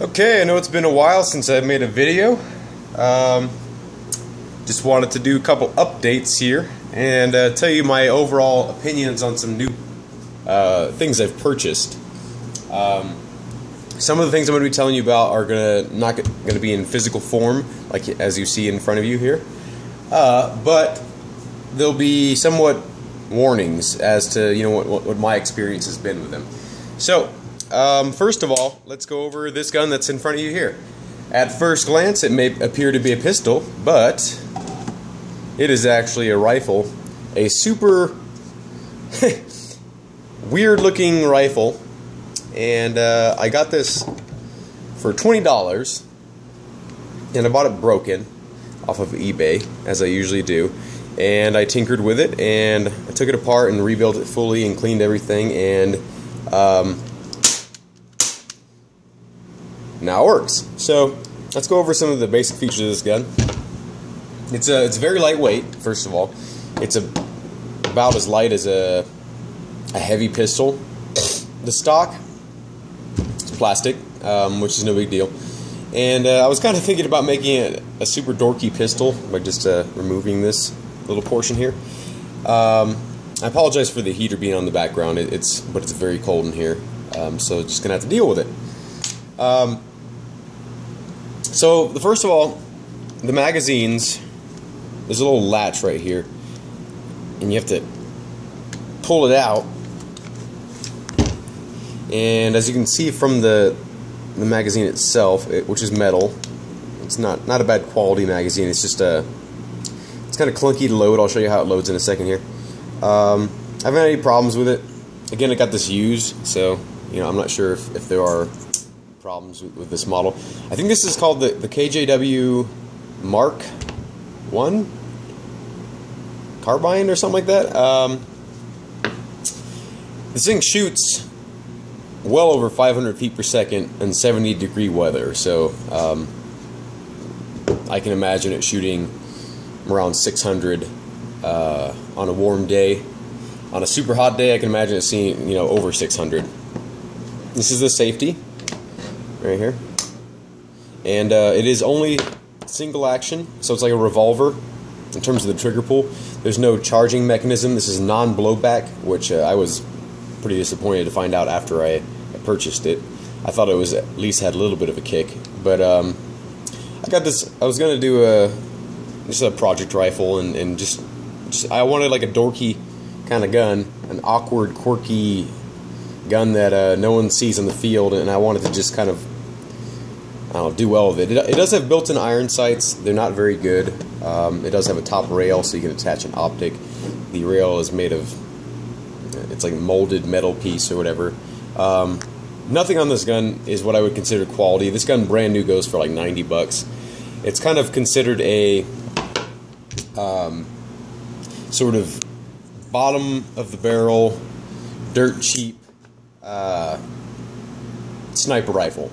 Okay, I know it's been a while since I've made a video. Just wanted to do a couple updates here and tell you my overall opinions on some new things I've purchased. Some of the things I'm going to be telling you about are not going to be in physical form, like as you see in front of you here, but there'll be somewhat warnings as to what my experience has been with them. So. First of all, let's go over this gun that's in front of you here. At first glance, it may appear to be a pistol, but it is actually a rifle. A super weird-looking rifle, and I got this for $20, and I bought it broken off of eBay, as I usually do. And I tinkered with it, and I took it apart and rebuilt it fully and cleaned everything, and now it works. So let's go over some of the basic features of this gun. It's very lightweight. First of all, it's about as light as a heavy pistol. The stock is plastic, which is no big deal. And I was kind of thinking about making it a super dorky pistol by just removing this little portion here. I apologize for the heater being on the background. But it's very cold in here, so just gonna have to deal with it. So first of all, the magazines, there's a little latch right here, and you have to pull it out. And as you can see from the magazine itself, which is metal, it's not a bad quality magazine. It's just it's kind of clunky to load. I'll show you how it loads in a second here. I haven't had any problems with it. Again, I got this used, so I'm not sure if there are problems with this model. I think this is called the KJW Mark 1 Carbine or something like that. This thing shoots well over 500 feet per second in 70-degree weather, so I can imagine it shooting around 600 on a warm day. On a super hot day, I can imagine it seeing over 600. This is the safety right here, and it is only single action, so it's like a revolver in terms of the trigger pull. There's no charging mechanism. This is non-blowback, which I was pretty disappointed to find out after I purchased it. I thought it was at least had a little bit of a kick, but I got this. I was gonna do just a project rifle, and just I wanted like a dorky kind of gun, an awkward, quirky gun that no one sees in the field, and I wanted to just kind of do well with it. It does have built-in iron sights. They're not very good. It does have a top rail, so you can attach an optic. The rail is made of, it's like a molded metal piece or whatever. Nothing on this gun is what I would consider quality. This gun brand new goes for like $90. It's kind of considered a sort of bottom of the barrel, dirt cheap sniper rifle.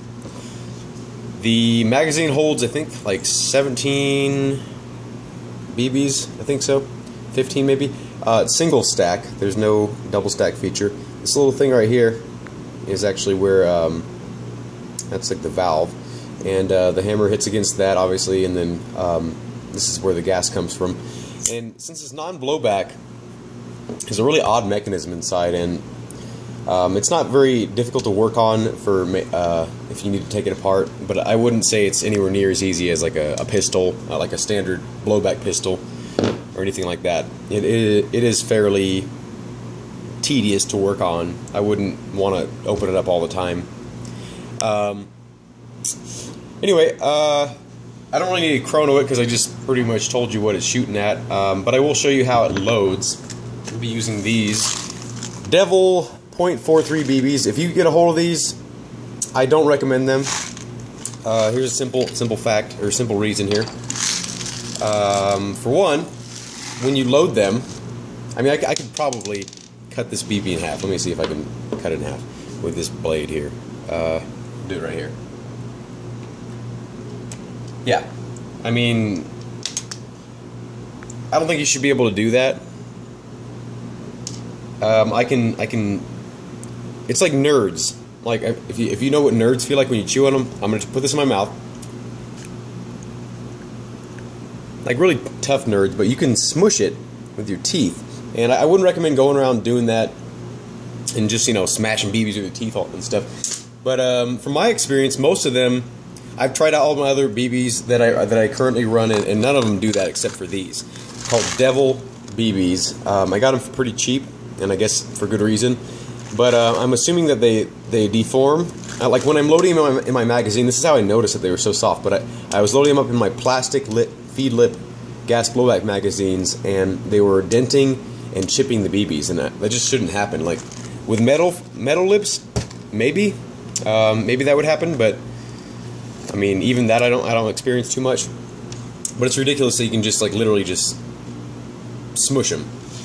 The magazine holds, I think, like 17 BBs, I think so, 15 maybe. It's single stack, there's no double stack feature. This little thing right here is actually where, that's like the valve, and the hammer hits against that, obviously, and then this is where the gas comes from. And since it's non-blowback, there's a really odd mechanism inside, and it's not very difficult to work on for if you need to take it apart, but I wouldn't say it's anywhere near as easy as like a pistol, like a standard blowback pistol or anything like that. It is fairly tedious to work on. I wouldn't want to open it up all the time. Anyway, I don't really need to chrono it because I just pretty much told you what it's shooting at, but I will show you how it loads. We'll be using these Devil .43 BBs. If you get a hold of these, I don't recommend them. Here's a simple fact, or simple reason here. For one, when you load them, I mean, I could probably cut this BB in half. Let me see if I can cut it in half with this blade here. Do it right here. Yeah, I mean, I don't think you should be able to do that. I can. It's like Nerds. like if you know what nerds feel like when you chew on them, I'm gonna put this in my mouth. Like really tough nerds, but you can smush it with your teeth. And I wouldn't recommend going around doing that and just, you know, smashing BBs with your teeth and stuff. But from my experience, most of them, I've tried out all my other BBs that I currently run, and none of them do that except for these, called Devil BBs. I got them for pretty cheap, and I guess for good reason. But I'm assuming that they deform. Like when I'm loading them in my magazine, this is how I noticed that they were so soft. But I was loading them up in my plastic feed lip gas blowback magazines, and they were denting and chipping the BBs, and that just shouldn't happen. Like with metal lips, maybe that would happen, but I mean, even that I don't experience too much. But it's ridiculous that you can just like literally just smush them,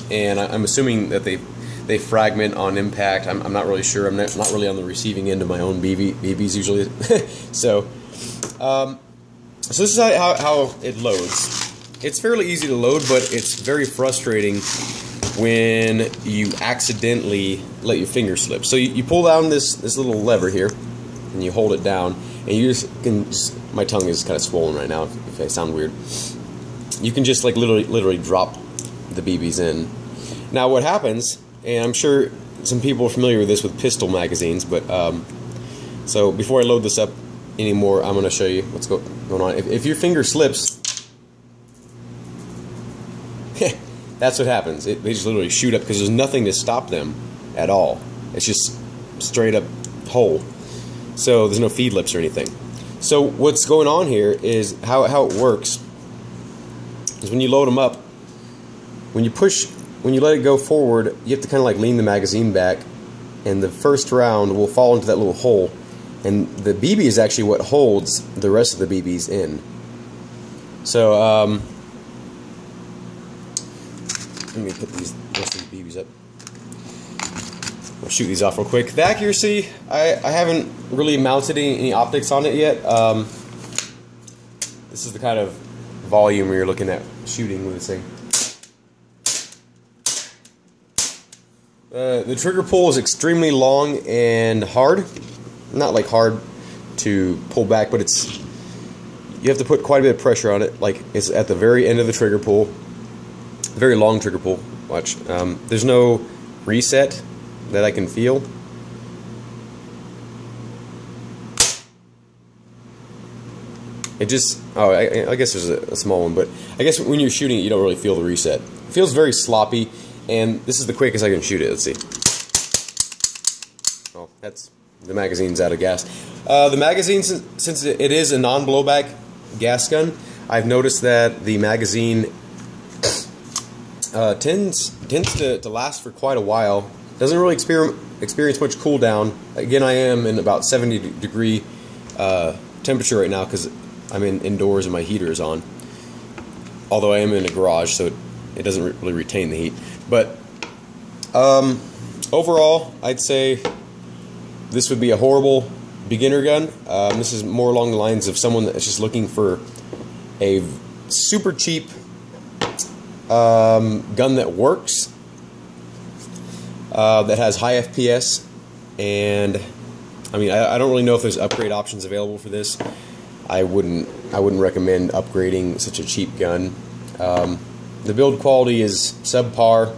and I'm assuming that they fragment on impact. I'm not really sure. I'm not really on the receiving end of my own BBs usually. So this is how it loads. It's fairly easy to load, but it's very frustrating when you accidentally let your finger slip. So you pull down this little lever here, and you hold it down, and you my tongue is kind of swollen right now if I sound weird. You can just like literally drop the BBs in. Now what happens, and I'm sure some people are familiar with this with pistol magazines, but so before I load this up anymore, I'm going to show you what's going on. If your finger slips, that's what happens. They just literally shoot up because there's nothing to stop them at all. It's just straight up hole. So there's no feed lips or anything. So what's going on here is how it works is when you load them up, when you let it go forward, you have to kind of like lean the magazine back, and the first round will fall into that little hole, and the BB is actually what holds the rest of the BBs in. So let me put these rest of the BBs up. I'll shoot these off real quick. The accuracy, I haven't really mounted any optics on it yet. This is the kind of volume where you're looking at shooting with this thing. The trigger pull is extremely long and hard. Not like hard to pull back, but you have to put quite a bit of pressure on it. Like it's at the very end of the trigger pull. Very long trigger pull. Watch. There's no reset that I can feel. It just, I guess there's a small one, but I guess when you're shooting it, you don't really feel the reset. It feels very sloppy, and this is the quickest I can shoot it. Let's see. Oh, the magazine's out of gas. The magazine, since it is a non-blowback gas gun, I've noticed that the magazine tends to last for quite a while. Doesn't really experience much cool down. Again, I am in about 70-degree temperature right now because I'm indoors and my heater is on. Although I am in a garage, so it doesn't really retain the heat. But overall, I'd say this would be a horrible beginner gun. This is more along the lines of someone that's just looking for a super cheap gun that works, that has high FPS, and I mean I don't really know if there's upgrade options available for this. I wouldn't recommend upgrading such a cheap gun. The build quality is subpar,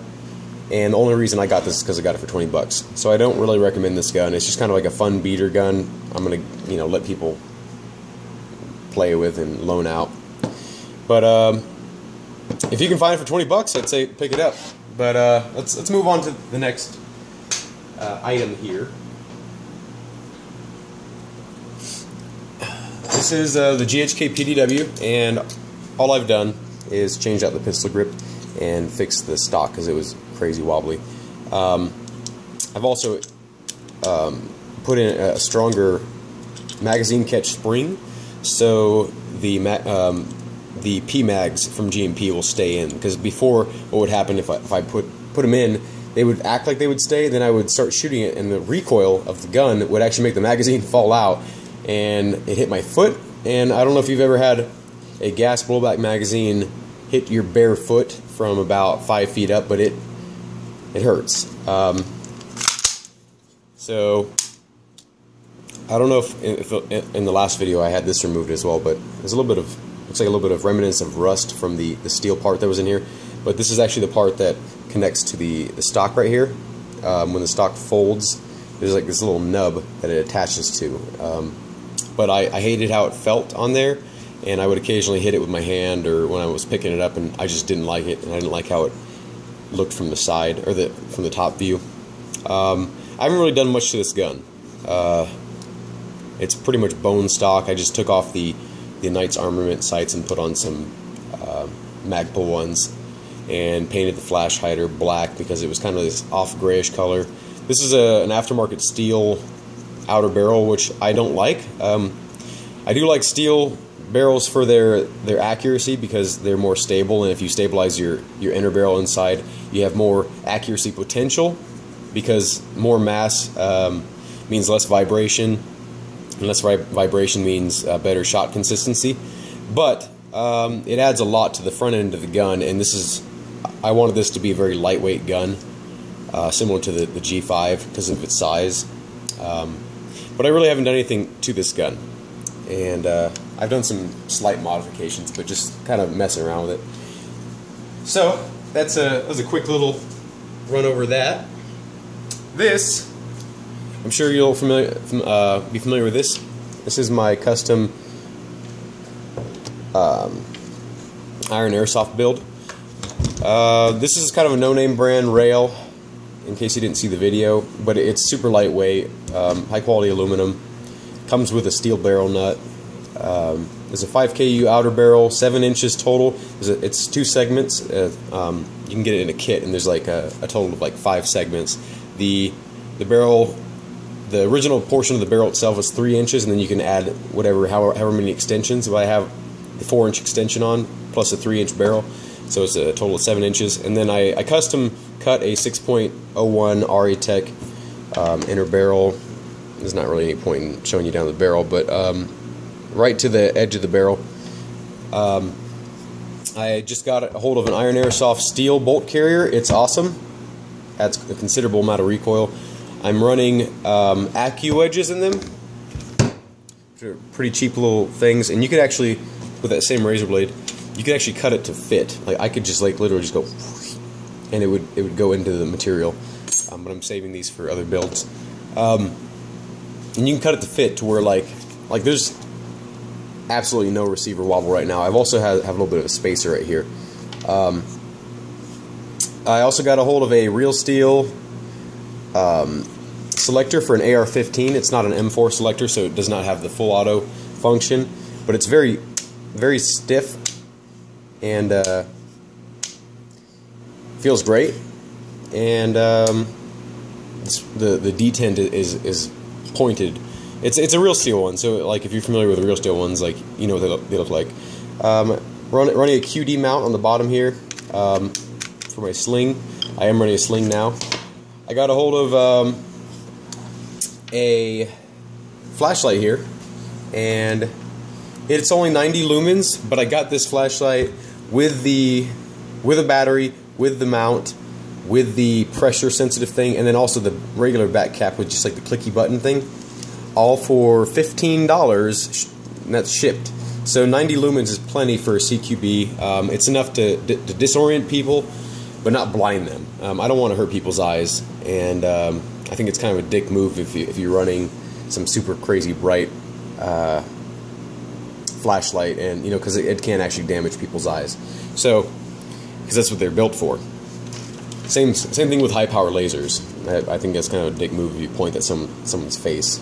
and the only reason I got this is because I got it for 20 bucks. So I don't really recommend this gun. It's just kind of like a fun beater gun. I'm gonna let people play with and loan out. But if you can find it for 20 bucks, I'd say pick it up. But let's move on to the next item here. This is the GHK PDW, and all I've done is change out the pistol grip and fix the stock because it was crazy wobbly. I've also put in a stronger magazine catch spring, so the P-mags from GMP will stay in. Because before, what would happen if I put them in, they would act like they would stay, then I would start shooting it, and the recoil of the gun would actually make the magazine fall out, and it hit my foot. And I don't know if you've ever had a gas blowback magazine hit your bare foot from about 5 feet up, but it hurts. So I don't know if in the last video I had this removed as well, but there's a little bit of, looks like a little bit of remnants of rust from the steel part that was in here. But this is actually the part that connects to the stock right here. When the stock folds, there's like this little nub that it attaches to. But I hated how it felt on there, and I would occasionally hit it with my hand or when I was picking it up, and I just didn't like it, and I didn't like how it looked from the side, or from the top view. I haven't really done much to this gun. It's pretty much bone stock. I just took off the Knight's Armament sights and put on some Magpul ones, and painted the flash hider black because it was kind of this off grayish color. This is an aftermarket steel outer barrel, which I don't like. I do like steel barrels for their accuracy because they're more stable, and if you stabilize your inner barrel inside, you have more accuracy potential because more mass means less vibration, and less vibration means better shot consistency. But it adds a lot to the front end of the gun, and I wanted this to be a very lightweight gun, similar to the G5 because of its size. But I really haven't done anything to this gun, and I've done some slight modifications, but just kind of messing around with it. So that was a quick little run over that. This, I'm sure you'll be familiar with this. This is my custom iron airsoft build. This is kind of a no-name brand rail, in case you didn't see the video, but it's super lightweight, high quality aluminum, comes with a steel barrel nut. There's a 5KU outer barrel, 7 inches total. It's 2 segments. You can get it in a kit, and there's like a total of like 5 segments. The barrel, the original portion of the barrel itself is 3 inches, and then you can add however many extensions. But I have the 4-inch extension on plus a 3-inch barrel, so it's a total of 7 inches. And then I custom cut a 6.01 Aritech inner barrel. There's not really any point in showing you down the barrel, but right to the edge of the barrel. I just got a hold of an iron airsoft steel bolt carrier. It's awesome. Adds a considerable amount of recoil. I'm running AccuEdges in them, which are pretty cheap little things, and you could actually, with that same razor blade, you could actually cut it to fit. Like I could just like literally just go, and it would go into the material. But I'm saving these for other builds. And you can cut it to fit to where like there's absolutely no receiver wobble right now. I've also have a little bit of a spacer right here. I also got a hold of a real steel selector for an AR-15. It's not an M4 selector, so it does not have the full auto function, but it's very, very stiff and feels great. And the detent is pointed. It's a real steel one, so like if you're familiar with the real steel ones, like you know what they look like. Running a QD mount on the bottom here for my sling. I am running a sling now. I got a hold of a flashlight here, and it's only 90 lumens, but I got this flashlight with a battery, with the mount, with the pressure sensitive thing, and then also the regular back cap with just like the clicky button thing, all for $15, and that's shipped. So 90 lumens is plenty for a CQB. It's enough to disorient people, but not blind them. I don't want to hurt people's eyes, and I think it's kind of a dick move if you're running some super crazy bright flashlight, and you know, because it can actually damage people's eyes. So, because that's what they're built for. Same thing with high power lasers. I think that's kind of a dick move if you point at someone's face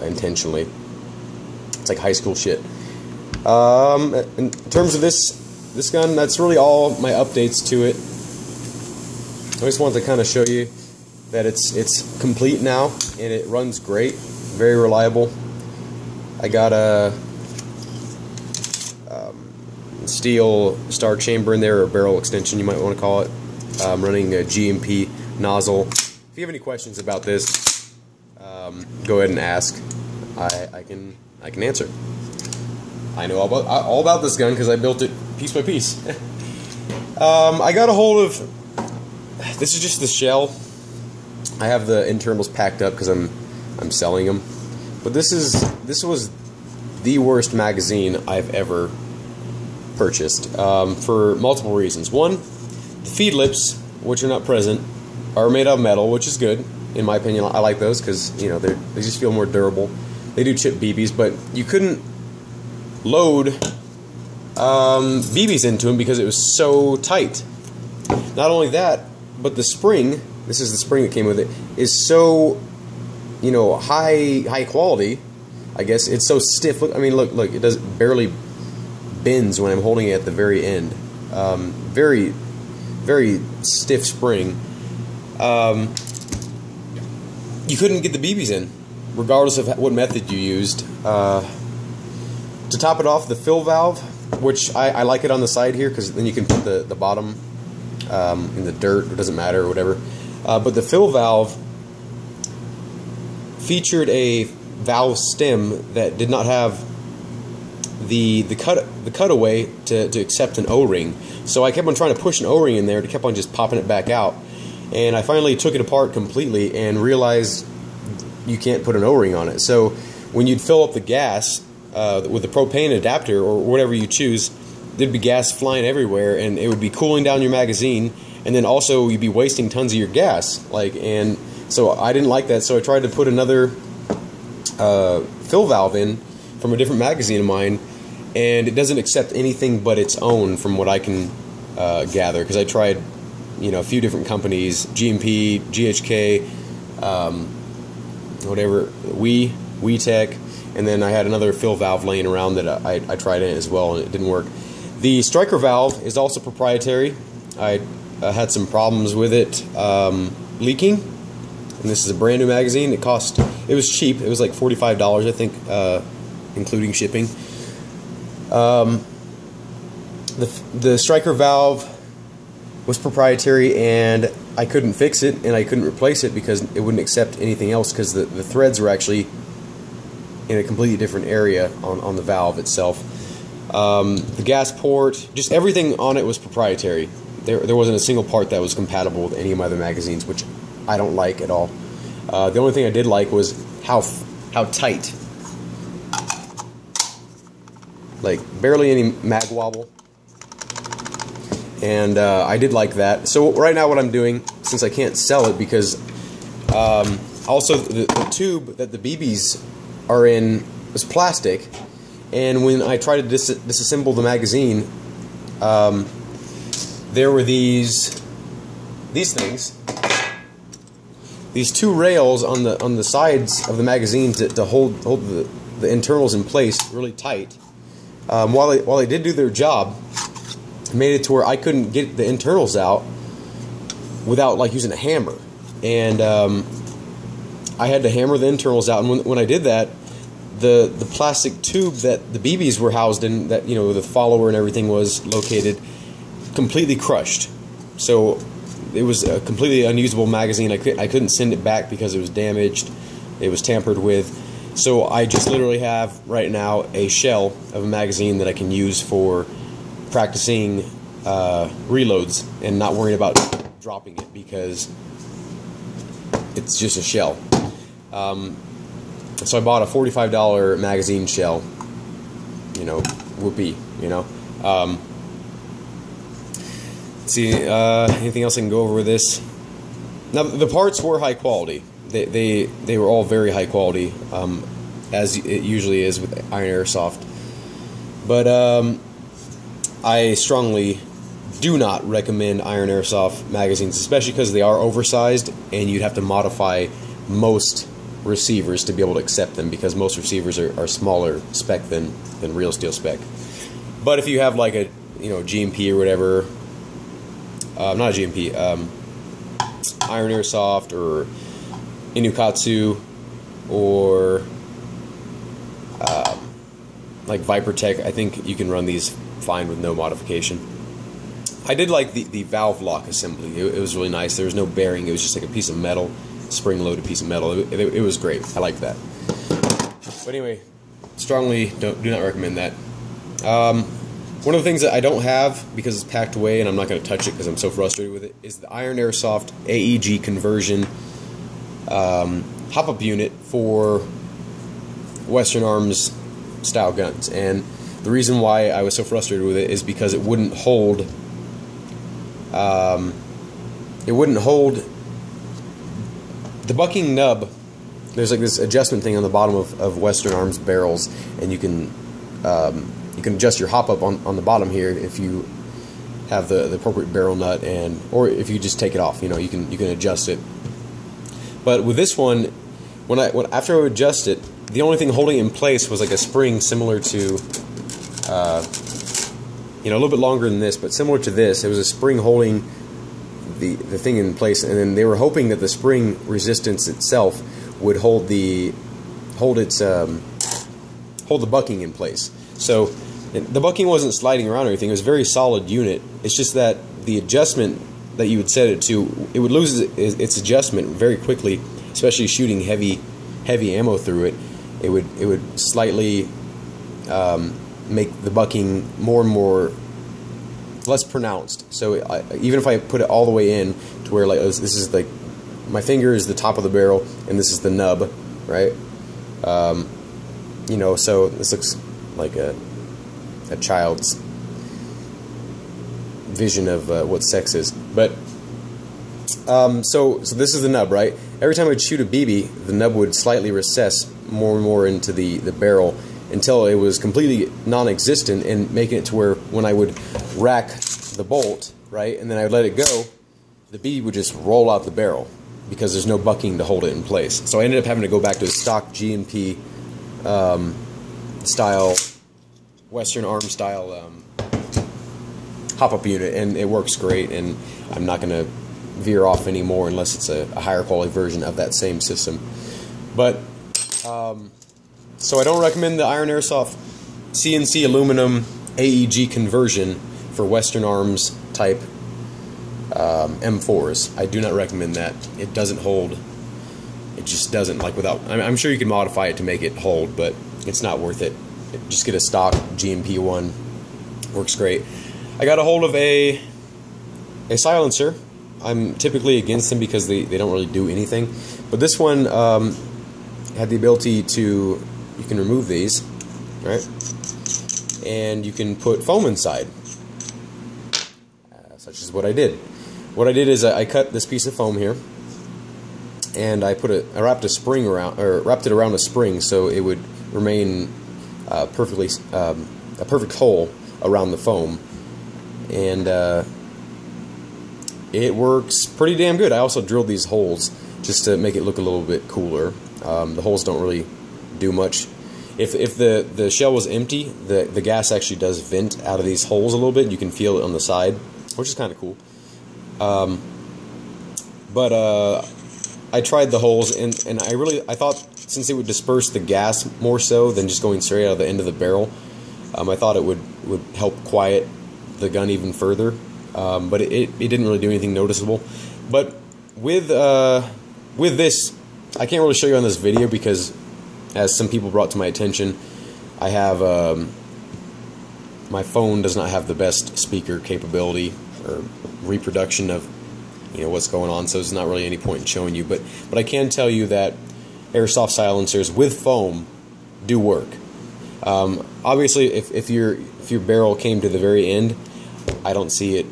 intentionally. It's like high school shit. In terms of this gun, that's really all my updates to it. I just wanted to kind of show you that it's complete now, and it runs great, very reliable. I got a steel star chamber in there, or barrel extension you might want to call it. I'm running a GMP nozzle. If you have any questions about this, go ahead and ask. I can answer. I know all about this gun because I built it piece by piece. I got a hold of. This is just the shell. I have the internals packed up because I'm selling them, But this was the worst magazine I've ever purchased for multiple reasons. One, the feed lips, which are not present, are made of metal, which is good in my opinion. I like those because they just feel more durable. They do chip BBs, but you couldn't load BBs into them because it was so tight. Not only that, but the spring, this is the spring that came with it, is so high quality. I guess it's so stiff. Look, I mean, look, it does barely bends when I'm holding it at the very end. Very, very stiff spring. You couldn't get the BBs in, regardless of what method you used. To top it off, the fill valve, which I like it on the side here because then you can put the bottom in the dirt, it doesn't matter or whatever. But the fill valve featured a valve stem that did not have the cutaway to accept an O-ring. So I kept on trying to push an O-ring in there, it kept on just popping it back out. And I finally took it apart completely and realized you can't put an O-ring on it. So when you'd fill up the gas with the propane adapter or whatever you choose, there'd be gas flying everywhere, and it would be cooling down your magazine, and then also you'd be wasting tons of your gas. And so I didn't like that, so I tried to put another fill valve in from a different magazine of mine, and it doesn't accept anything but its own, from what I can gather, because I tried a few different companies, GMP, GHK, whatever, WeTech, and then I had another fill valve laying around that I tried in as well, and it didn't work. The striker valve is also proprietary. I had some problems with it leaking, and this is a brand new magazine. It was cheap. It was like $45, I think, including shipping. The striker valve was proprietary, and I couldn't fix it and I couldn't replace it because it wouldn't accept anything else, because the threads were actually in a completely different area on the valve itself. The gas port, just everything on it was proprietary. There wasn't a single part that was compatible with any of my other magazines, which I don't like at all. The only thing I did like was how tight. Like barely any mag wobble. And I did like that. So right now what I'm doing, since I can't sell it because also the tube that the BBs are in was plastic, and when I tried to disassemble the magazine, there were these things, these two rails on the sides of the magazine to hold the internals in place really tight. While they did do their job, made it to where I couldn't get the internals out without using a hammer, and I had to hammer the internals out. And when I did that, the plastic tube that the BBs were housed in, that the follower and everything was located, completely crushed. So it was a completely unusable magazine. I couldn't send it back because it was damaged. It was tampered with. So I just literally have right now a shell of a magazine that I can use for practicing reloads and not worrying about dropping it, because it's just a shell. So I bought a $45 magazine shell. Whoopee. Let's see, anything else I can go over with this? Now the parts were high quality. They were all very high quality, as it usually is with Iron Airsoft. But I strongly do not recommend Iron Airsoft magazines, especially because they are oversized, and you'd have to modify most receivers to be able to accept them, because most receivers are smaller spec than real steel spec. But if you have like a GMP or whatever, not a GMP, Iron Airsoft or Inukatsu or like Vipertech, I think you can run these fine with no modification. I did like the valve lock assembly. It was really nice. There was no bearing. It was just like a piece of metal, spring-loaded piece of metal. It was great. I liked that. But anyway, strongly do not recommend that. One of the things that I don't have, because it's packed away and I'm not going to touch it because I'm so frustrated with it, is the Iron Airsoft AEG conversion hop-up unit for Western Arms style guns, and the reason why I was so frustrated with it is because it wouldn't hold. It wouldn't hold the bucking nub. There's like this adjustment thing on the bottom of Western Arms barrels, and you can adjust your hop up on the bottom here if you have the appropriate barrel nut, and or if you just take it off, you know, you can adjust it. But with this one, after I would adjust it, the only thing holding it in place was like a spring similar to, you know, a little bit longer than this, but similar to this. It was a spring holding the thing in place, and then they were hoping that the spring resistance itself would hold the bucking in place. So the bucking wasn't sliding around or anything. It was a very solid unit. It's just that the adjustment that you would set it to, it would lose its adjustment very quickly, especially shooting heavy ammo through it. It would slightly make the bucking more and more less pronounced. So even if I put it all the way in to where like this is like my finger is the top of the barrel and this is the nub, right? You know, so this looks like a child's vision of what sex is. But so this is the nub, right? Every time I'd shoot a BB, the nub would slightly recess more and more into the barrel until it was completely non-existent, and making it to where when I would rack the bolt, right, and then I'd let it go, the BB would just roll out the barrel because there's no bucking to hold it in place. So I ended up having to go back to a stock G&P style, Western Arms style hop-up unit, and it works great, and I'm not going to veer off anymore unless it's a higher quality version of that same system. But so I don't recommend the Iron Airsoft CNC aluminum AEG conversion for Western Arms type M4s. I do not recommend that. It doesn't hold. It just doesn't, like, without, I'm sure you can modify it to make it hold, but it's not worth it. Just get a stock GMP one. Works great. I got a hold of a silencer. I'm typically against them because they don't really do anything. But this one had the ability to, you can remove these, right? And you can put foam inside. Such as what I did. What I did is I cut this piece of foam here, and I wrapped a spring around, or wrapped it around a spring so it would remain a perfect hole around the foam, and it works pretty damn good. I also drilled these holes just to make it look a little bit cooler. The holes don't really do much. If the shell was empty, the gas actually does vent out of these holes a little bit. You can feel it on the side, which is kind of cool. But I tried the holes, and I thought, since it would disperse the gas more so than just going straight out of the end of the barrel, I thought it would help quiet the gun even further. But it didn't really do anything noticeable. But with this, I can't really show you on this video because, as some people brought to my attention, I have my phone does not have the best speaker capability or reproduction of, you know, what's going on, so there's not really any point in showing you. But I can tell you that airsoft silencers with foam do work. Obviously, if your barrel came to the very end, I don't see it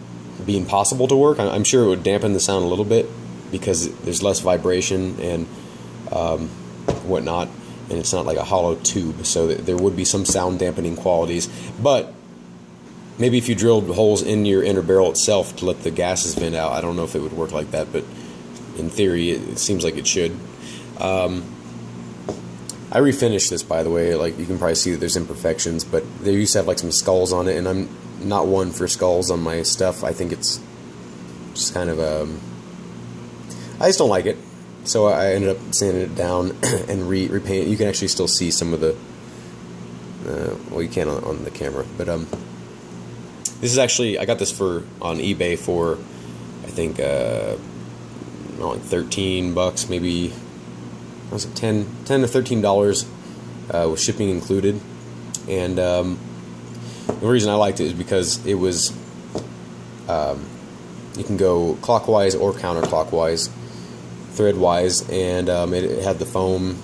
being possible to work. I'm sure it would dampen the sound a little bit because there's less vibration and whatnot, and it's not like a hollow tube, so there would be some sound dampening qualities. But maybe if you drilled holes in your inner barrel itself to let the gases vent out, I don't know if it would work like that, but in theory it seems like it should. I refinished this, by the way. Like, you can probably see that there's imperfections, but they used to have like some skulls on it, and I'm not one for skulls on my stuff. I think it's just kind of I just don't like it. So I ended up sanding it down and repaint it. You can actually still see some of the well, you can't on the camera, but this is actually, I got this on eBay for, I think like $13, maybe, what was it, $10 to $13 with shipping included. And the reason I liked it is because it was you can go clockwise or counterclockwise, threadwise, and it had the foam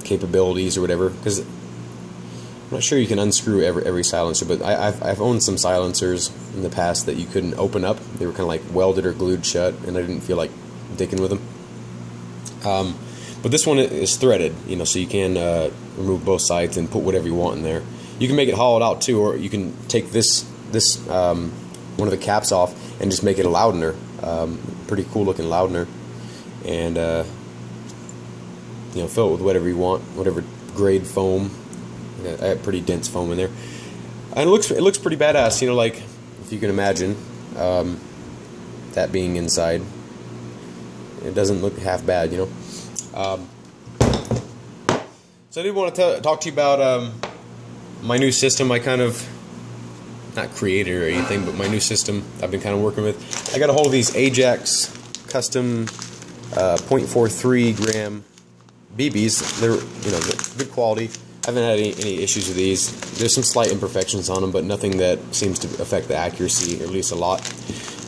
capabilities or whatever, because I'm not sure you can unscrew every silencer, but I've owned some silencers in the past that you couldn't open up. They were kind of like welded or glued shut, and I didn't feel like dicking with them. But this one is threaded, you know, so you can remove both sides and put whatever you want in there. You can make it hollowed out too, or you can take this one of the caps off and just make it a Loudener, pretty cool looking Loudener, and you know, fill it with whatever you want, whatever grade foam. I have pretty dense foam in there, and it looks pretty badass. You know, like if you can imagine that being inside, it doesn't look half bad. You know. So I did want to talk to you about my new system. I kind of not created or anything, but my new system I've been kind of working with. I got a hold of these Ajax custom 0.43 gram BBs. They're, you know, good quality. I haven't had any issues with these. There's some slight imperfections on them, but nothing that seems to affect the accuracy, or at least a lot.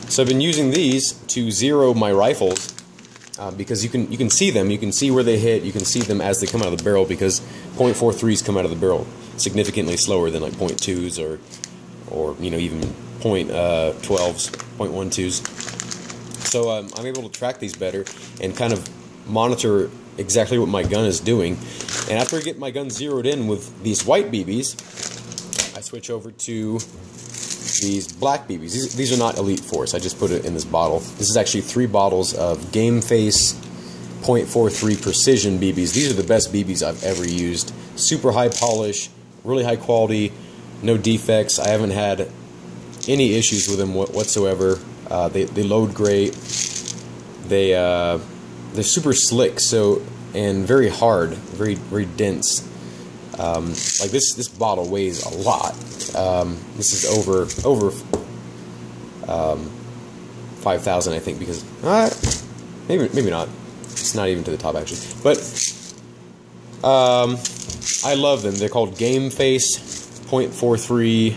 So I've been using these to zero my rifles, because you can see them. You can see where they hit. You can see them as they come out of the barrel, because 0.43s come out of the barrel significantly slower than like 0.2s or you know, even 0.12s, 0.12s. So I'm able to track these better and kind of monitor exactly what my gun is doing. And after I get my gun zeroed in with these white BBs, I switch over to these black BBs. These are not Elite Force. I just put it in this bottle. This is actually 3 bottles of Game Face 0.43 Precision BBs. These are the best BBs I've ever used. Super high polish, really high quality, no defects. I haven't had any issues with them whatsoever. They load great. They're super slick, and very hard, very dense. Like this bottle weighs a lot. This is over 5,000, I think, because maybe not. It's not even to the top actually. But I love them. They're called Game Face 0.43.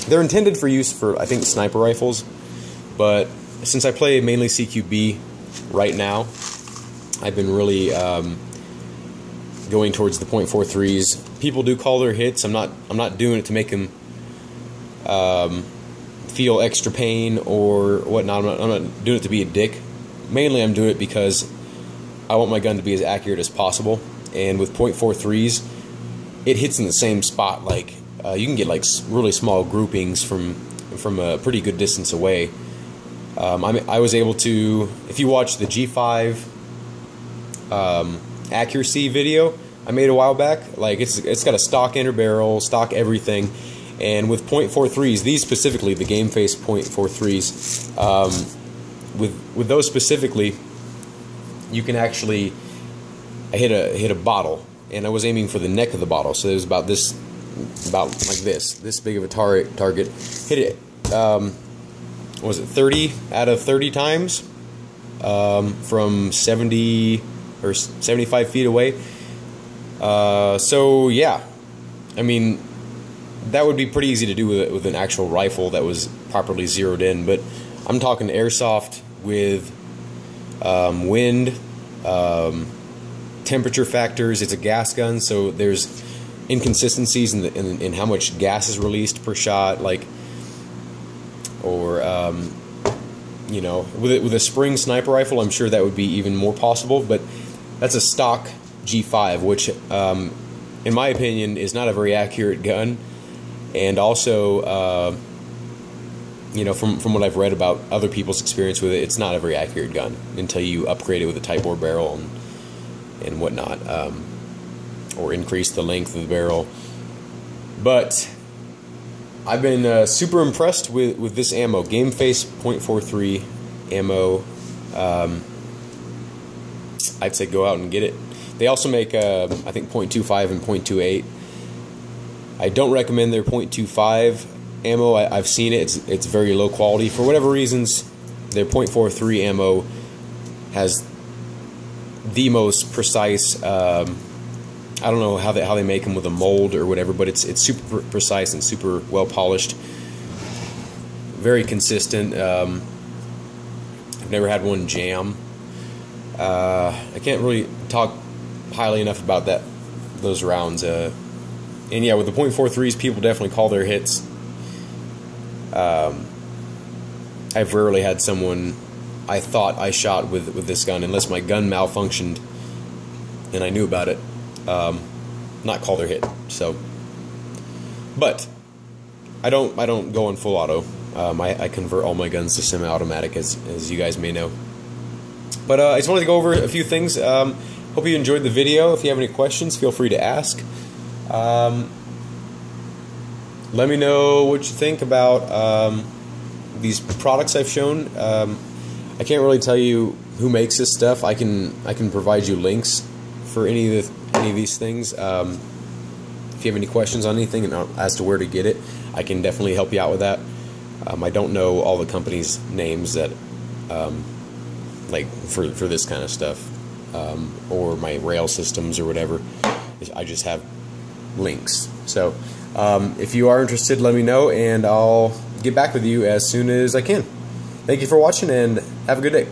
They're intended for use for, I think, sniper rifles. But since I play mainly CQB right now, I've been really going towards the .43s. People do call their hits. I'm not doing it to make them feel extra pain or whatnot. I'm not doing it to be a dick. Mainly, I'm doing it because I want my gun to be as accurate as possible. And with .43s, it hits in the same spot. Like you can get like really small groupings from a pretty good distance away. I was able to, if you watch the G5 accuracy video I made a while back, like it's got a stock inner barrel, stock everything, and with .43s, these specifically, the Game Face .43s, with those specifically, you can actually, I hit a bottle, and I was aiming for the neck of the bottle, so it was about like this big of a target. Hit it, what was it, 30 out of 30 times, from 70 or 75 feet away. So yeah, I mean, that would be pretty easy to do with an actual rifle that was properly zeroed in, but I'm talking Airsoft with wind, temperature factors. It's a gas gun, so there's inconsistencies in how much gas is released per shot, like, or you know, with a spring sniper rifle, I'm sure that would be even more possible. But that's a stock G5, which in my opinion is not a very accurate gun, and also you know, from what I've read about other people's experience with it, it's not a very accurate gun until you upgrade it with a Type 4 barrel and whatnot, or increase the length of the barrel. But I've been super impressed with this ammo, Game Face .43 ammo. I'd say go out and get it. They also make I think .25 and .28. I don't recommend their .25 ammo. I've seen it. It's very low quality for whatever reasons. Their .43 ammo has the most precise. I don't know how they make them with a mold or whatever, but it's super precise and super well polished. Very consistent. I've never had one jam. I can't really talk highly enough about those rounds. And yeah, with the .43s, people definitely call their hits. I've rarely had someone I thought I shot with this gun, unless my gun malfunctioned and I knew about it, not call their hit. So, but I don't go in full auto. I convert all my guns to semi-automatic, as you guys may know. But I just wanted to go over a few things. Hope you enjoyed the video. If you have any questions, feel free to ask. Let me know what you think about these products I've shown. I can't really tell you who makes this stuff. I can provide you links for any of these things. If you have any questions on anything and as to where to get it, I can definitely help you out with that. I don't know all the companies' names that like for this kind of stuff, or my rail systems or whatever. I just have links. So if you are interested, let me know, and I'll get back with you as soon as I can. Thank you for watching, and have a good day.